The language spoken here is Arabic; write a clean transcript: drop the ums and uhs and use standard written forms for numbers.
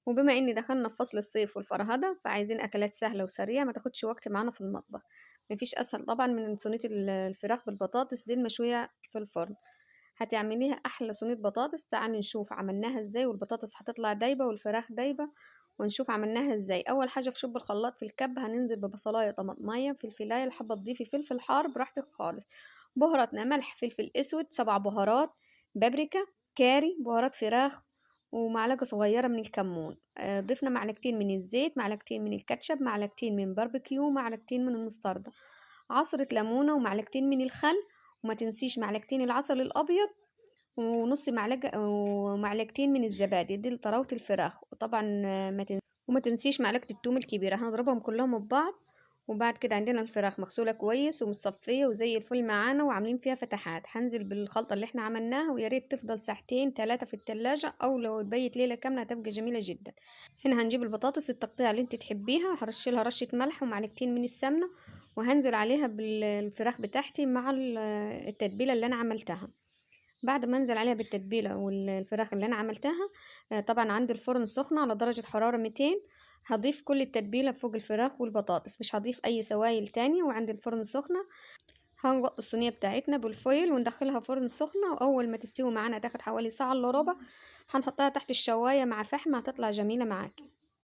وبما إن دخلنا في فصل الصيف والفرهدة فعايزين أكلات سهلة وسريعة ما تاخدش وقت معانا في المطبخ. مفيش أسهل طبعا من صينية الفراخ بالبطاطس دي المشوية في الفرن. هتعمليها أحلى صينية بطاطس. تعالي نشوف عملناها ازاي، والبطاطس هتطلع دايبة والفراخ دايبة. ونشوف عملناها ازاي. أول حاجة في شوب الخلاط في الكب هننزل ببصلاية طماطمية فلفلاية، حابة تضيفي فلفل حار براحتك خالص. بهاراتنا ملح فلفل أسود 7 بهارات، بابريكا، كاري، بهارات فراخ، ومعلقة صغيرة من الكمون. ضفنا معلقتين من الزيت، معلقتين من الكاتشب، معلقتين من باربيكيو، معلقتين من المستردة، عصرة ليمونة، ومعلقتين من الخل. وما تنسيش معلقتين العسل الأبيض، ونص معلقة ومعلقتين من الزبادي دي لطراوة الفراخ. وطبعا وما تنسيش معلقة التوم الكبيرة. هنضربهم كلهم ببعض. وبعد كده عندنا الفراخ مغسولة كويس ومتصفية وزي الفل معانا وعاملين فيها فتحات. هنزل بالخلطة اللي احنا عملناها، ويا ريت تفضل ساعتين 3 في التلاجة، او لو تبيت ليلة كاملة هتبقى جميلة جدا. هنا هنجيب البطاطس التقطيع اللي انت تحبيها، هرشلها رشة ملح ومعلقتين من السمنة، وهنزل عليها بالفراخ بتاعتي مع التتبيلة اللي انا عملتها. بعد ما انزل عليها بالتتبيله والفراخ اللي انا عملتها، طبعا عندي الفرن سخن على درجه حراره 200. هضيف كل التتبيله فوق الفراخ والبطاطس، مش هضيف اي سوائل تاني، وعندي الفرن سخنه. هنغطي الصينيه بتاعتنا بالفويل وندخلها فرن سخنه، واول ما تستوي معانا تاخد حوالي ساعه الا ربع. هنحطها تحت الشوايه مع فحم، هتطلع جميله معاكي.